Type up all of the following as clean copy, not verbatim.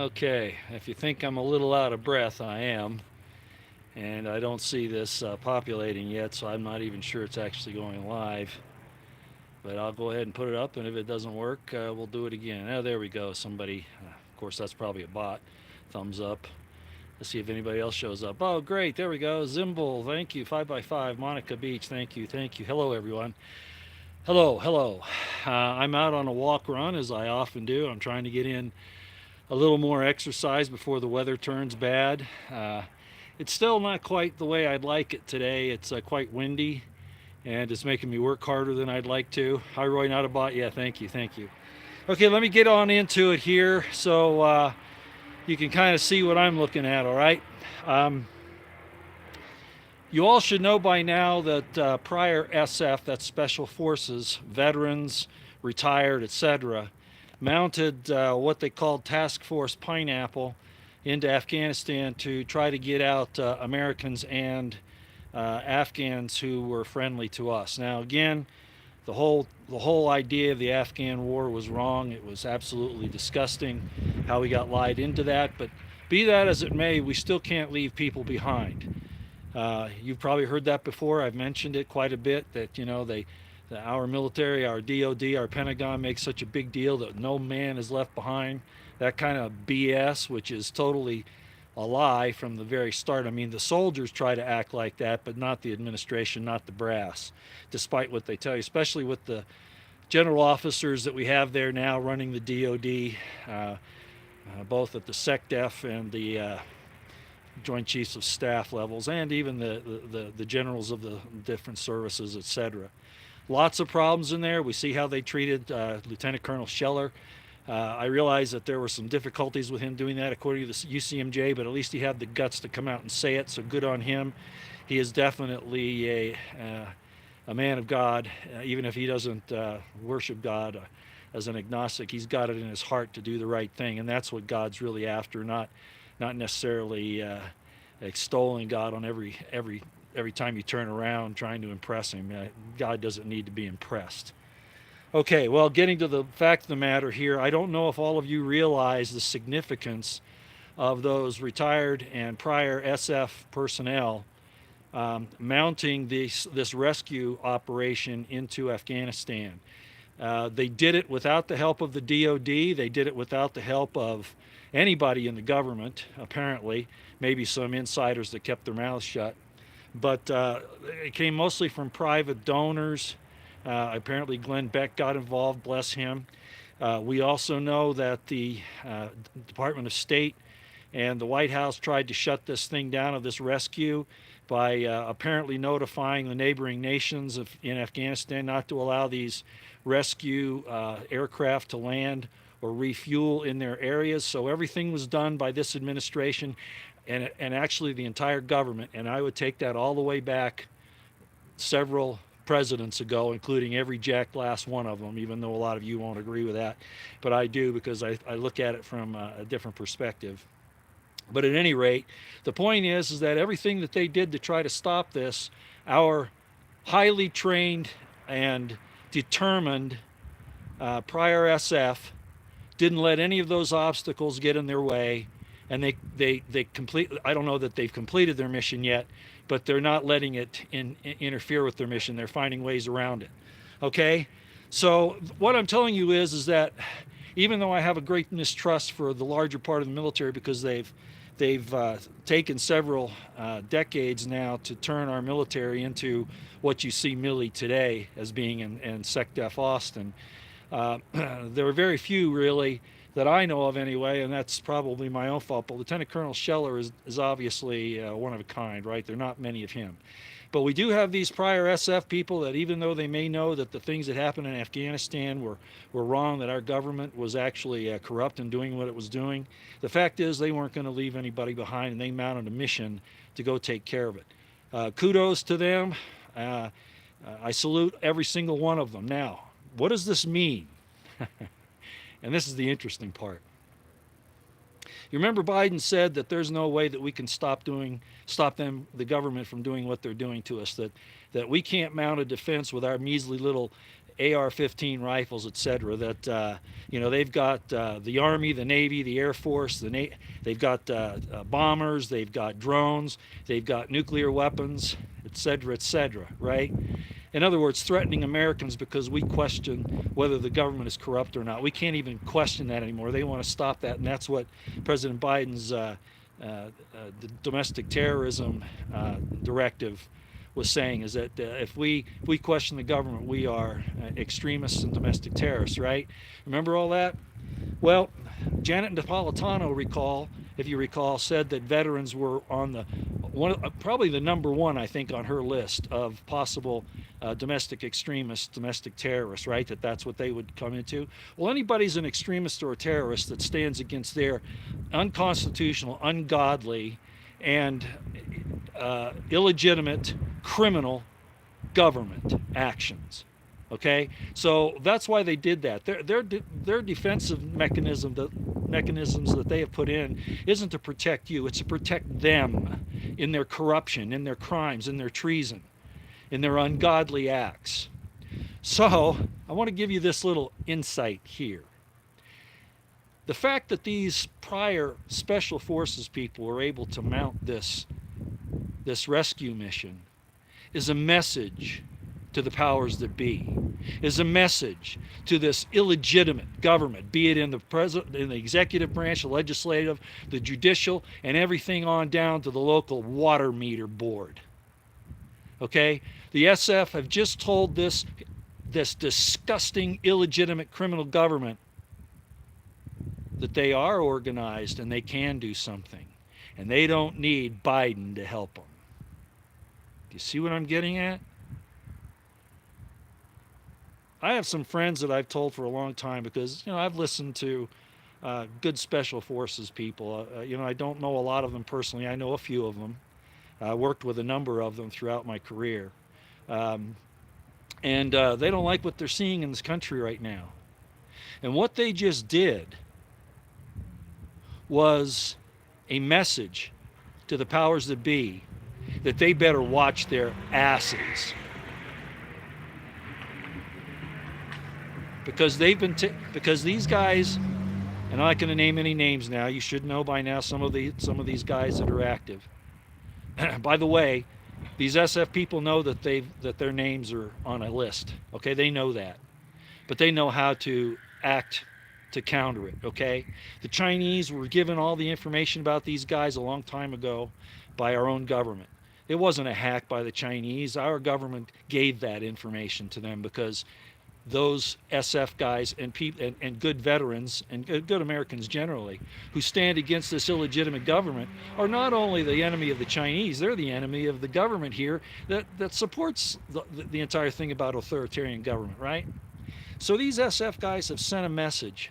Okay, if you think I'm a little out of breath, I am. And I don't see this populating yet, so I'm not even sure it's actually going live. But I'll go ahead and put it up, and if it doesn't work, we'll do it again. Oh, there we go. Somebody, of course, that's probably a bot. Thumbs up. Let's see if anybody else shows up. Oh, great. There we go. Zimble, thank you. 5 by 5 Monica Beach, thank you. Thank you. Hello, everyone. Hello, hello. I'm out on a walk run, as I often do. I'm trying to get in a little more exercise before the weather turns bad. It's still not quite the way I'd like it today. It's quite windy, and it's making me work harder than I'd like to. Hi, Roy, not a bot. Yeah, thank you, thank you. Okay, let me get on into it here so you can kind of see what I'm looking at, all right? Um, you all should know by now that prior SF, that's Special Forces, veterans, retired, etc., mounted what they called Task Force Pineapple into Afghanistan to try to get out Americans and Afghans who were friendly to us. Now, again, the whole idea of the Afghan war was wrong. It was absolutely disgusting how we got lied into that. But be that as it may, we still can't leave people behind. You've probably heard that before. I've mentioned it quite a bit that, our military, our DOD, our Pentagon makes such a big deal that no man is left behind. That kind of BS, which is totally a lie from the very start. I mean, the soldiers try to act like that, but not the administration, not the brass, despite what they tell you, especially with the general officers that we have there now running the DOD, both at the SecDef and the Joint Chiefs of Staff levels, and even the generals of the different services, etc. Lots of problems in there. We see how they treated Lieutenant Colonel Scheller. I realize that there were some difficulties with him doing that according to the UCMJ, but at least he had the guts to come out and say it, so good on him. He is definitely a man of God, even if he doesn't worship God as an agnostic. He's got it in his heart to do the right thing, and that's what God's really after, not necessarily extolling God on every time you turn around trying to impress him. God doesn't need to be impressed. Okay, well, getting to the fact of the matter here, I don't know if all of you realize the significance of those retired and prior SF personnel mounting this rescue operation into Afghanistan. They did it without the help of the DOD. They did it without the help of anybody in the government, apparently, maybe some insiders that kept their mouths shut. But it came mostly from private donors. Apparently, Glenn Beck got involved, bless him. We also know that the Department of State and the White House tried to shut this thing down of this rescue by apparently notifying the neighboring nations in Afghanistan not to allow these rescue aircraft to land or refuel in their areas. So everything was done by this administration and actually the entire government. And I would take that all the way back several presidents ago, including every jack last one of them, even though a lot of you won't agree with that. But I do, because I look at it from a different perspective. But at any rate, the point is that everything that they did to try to stop this, our highly trained and determined prior SF didn't let any of those obstacles get in their way, and they complete. I don't know that they've completed their mission yet, but they're not letting it interfere with their mission. They're finding ways around it. Okay, so what I'm telling you is that even though I have a great mistrust for the larger part of the military, because they've taken several decades now to turn our military into what you see Milley today as being in SecDef Austin. There are very few really that I know of anyway, and that's probably my own fault. But Lieutenant Colonel Scheller is obviously one of a kind, right? There are not many of him. But we do have these prior SF people that, even though they may know that the things that happened in Afghanistan were wrong, that our government was actually corrupt in doing what it was doing, the fact is they weren't going to leave anybody behind, and they mounted a mission to go take care of it. Kudos to them. I salute every single one of them. Now, what does this mean? And this is the interesting part. You remember Biden said that there's no way that we can stop the government from doing what they're doing to us, that we can't mount a defense with our measly little AR-15 rifles, etc. That they've got the Army, the Navy, the Air Force, they've got bombers, they've got drones, they've got nuclear weapons, etc., etc. Right? In other words, threatening Americans because we question whether the government is corrupt or not. We can't even question that anymore. They want to stop that, and that's what President Biden's the domestic terrorism directive was saying, is that if we question the government, we are extremists and domestic terrorists, right? Remember all that? Well, Janet Napolitano, if you recall, said that veterans were on probably the number one, I think, on her list of possible domestic extremists, domestic terrorists, right? That's what they would come into. Well, anybody's an extremist or a terrorist that stands against their unconstitutional, ungodly, and illegitimate criminal government actions. Okay, so that's why they did that. Their defensive mechanisms that they have put in isn't to protect you; it's to protect them in their corruption, in their crimes, in their treason, in their ungodly acts. So I want to give you this little insight here. The fact that these prior special forces people were able to mount this rescue mission is a message to the powers that be, is a message to this illegitimate government, be it in the executive branch, the legislative, the judicial, and everything on down to the local water meter board. Okay? The SF have just told this disgusting, illegitimate criminal government that they are organized and they can do something. And they don't need Biden to help them. Do you see what I'm getting at? I have some friends that I've told for a long time because, I've listened to good special forces people. I don't know a lot of them personally. I know a few of them. I worked with a number of them throughout my career. And they don't like what they're seeing in this country right now. And what they just did was a message to the powers that be that they better watch their asses. Because because these guys, and I'm not going to name any names now. You should know by now some of these guys that are active. By the way, these SF people know that their names are on a list. Okay, they know that, but they know how to act to counter it. Okay, the Chinese were given all the information about these guys a long time ago by our own government. It wasn't a hack by the Chinese. Our government gave that information to them because those SF guys and good veterans and good Americans generally who stand against this illegitimate government are not only the enemy of the Chinese, they're the enemy of the government here that supports the entire thing about authoritarian government, right? So these SF guys have sent a message,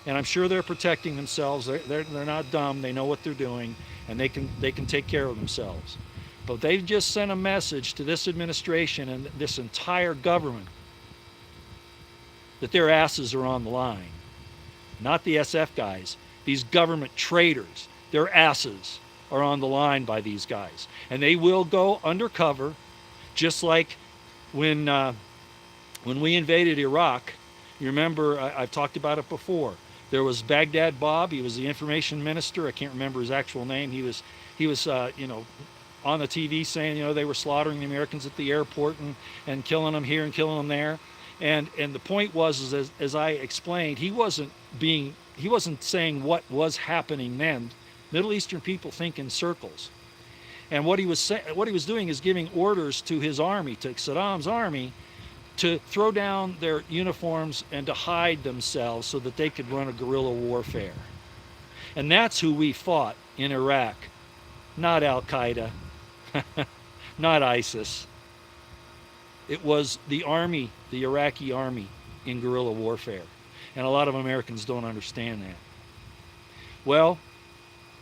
and I'm sure they're protecting themselves. They're not dumb. They know what they're doing, and they can take care of themselves. But they've just sent a message to this administration and this entire government that their asses are on the line. Not the SF guys. These government traitors, their asses are on the line by these guys. And they will go undercover, just like when we invaded Iraq. You remember, I've talked about it before. There was Baghdad Bob. He was the information minister. I can't remember his actual name. He was on the TV saying, they were slaughtering the Americans at the airport and killing them here and killing them there. And the point was, as I explained, he wasn't saying what was happening then. Middle Eastern people think in circles. And what he was doing is giving orders to his army, to Saddam's army, to throw down their uniforms and to hide themselves so that they could run a guerrilla warfare. And that's who we fought in Iraq. Not Al-Qaeda, not ISIS. It was the army, the Iraqi army, in guerrilla warfare. And a lot of Americans don't understand that. Well,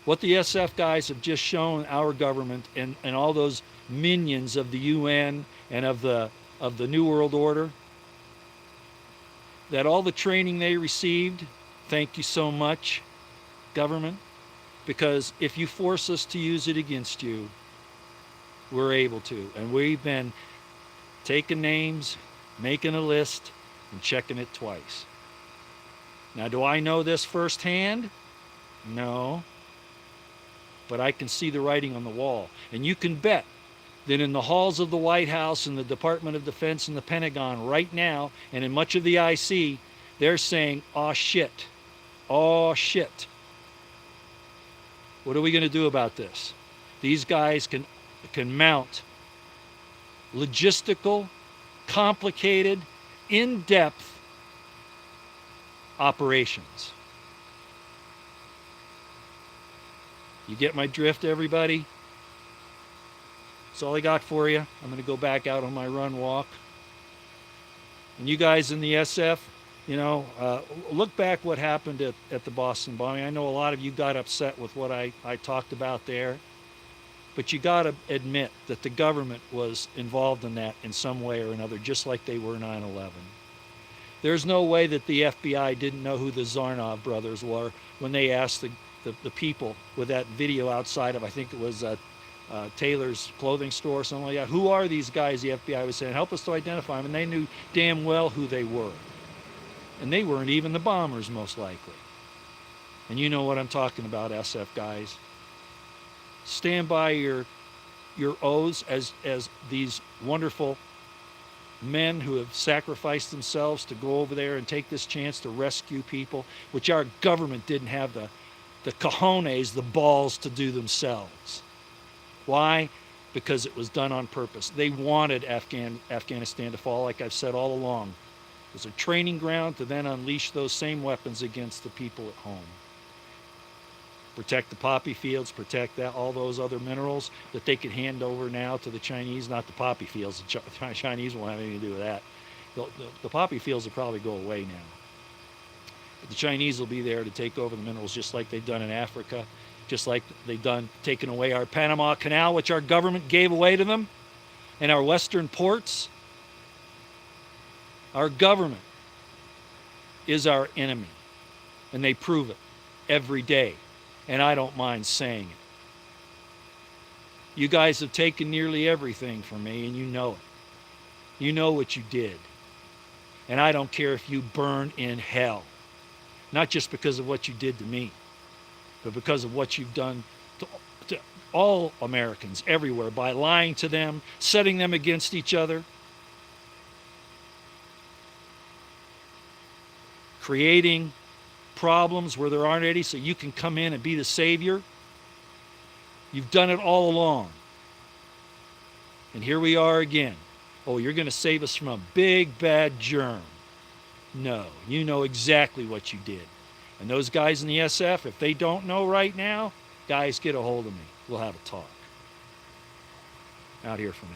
what the SF guys have just shown our government and all those minions of the UN and of the New World Order, that all the training they received, thank you so much, government, because if you force us to use it against you, we're able to. And we've been taking names, making a list and checking it twice. Now, do I know this firsthand? No. But I can see the writing on the wall. And you can bet that in the halls of the White House and the Department of Defense and the Pentagon right now, and in much of the IC, they're saying, "Aw, shit. Aw, shit. What are we going to do about this?" These guys can mount logistical, complicated, in-depth operations. You get my drift, everybody? That's all I got for you. I'm going to go back out on my run walk. And you guys in the SF, look back what happened at the Boston bombing. I know a lot of you got upset with what I talked about there. But you got to admit that the government was involved in that in some way or another, just like they were 9/11. There's no way that the FBI didn't know who the Zarnov brothers were when they asked the people with that video outside of, I think it was Taylor's clothing store or something like that, who are these guys? The FBI was saying, help us to identify them. And they knew damn well who they were. And they weren't even the bombers, most likely. And you know what I'm talking about, SF guys. Stand by your oaths as these wonderful men who have sacrificed themselves to go over there and take this chance to rescue people, which our government didn't have the cojones, the balls to do themselves. Why? Because it was done on purpose. They wanted Afghanistan to fall, like I've said all along. It was a training ground to then unleash those same weapons against the people at home. Protect the poppy fields, protect all those other minerals that they could hand over now to the Chinese. Not the poppy fields. The Chinese won't have anything to do with that. The poppy fields will probably go away now. But the Chinese will be there to take over the minerals, just like they've done in Africa, just like they've done taking away our Panama Canal, which our government gave away to them, and our western ports. Our government is our enemy, and they prove it every day. And I don't mind saying it. You guys have taken nearly everything from me, and you know it. You know what you did. And I don't care if you burn in hell. Not just because of what you did to me, but because of what you've done to all Americans everywhere by lying to them, setting them against each other, creating problems where there aren't any so you can come in and be the savior. You've done it all along. And here we are again. Oh, you're going to save us from a big bad germ. No, you know exactly what you did. And those guys in the SF, if they don't know right now, guys, get a hold of me. We'll have a talk. Out here for now.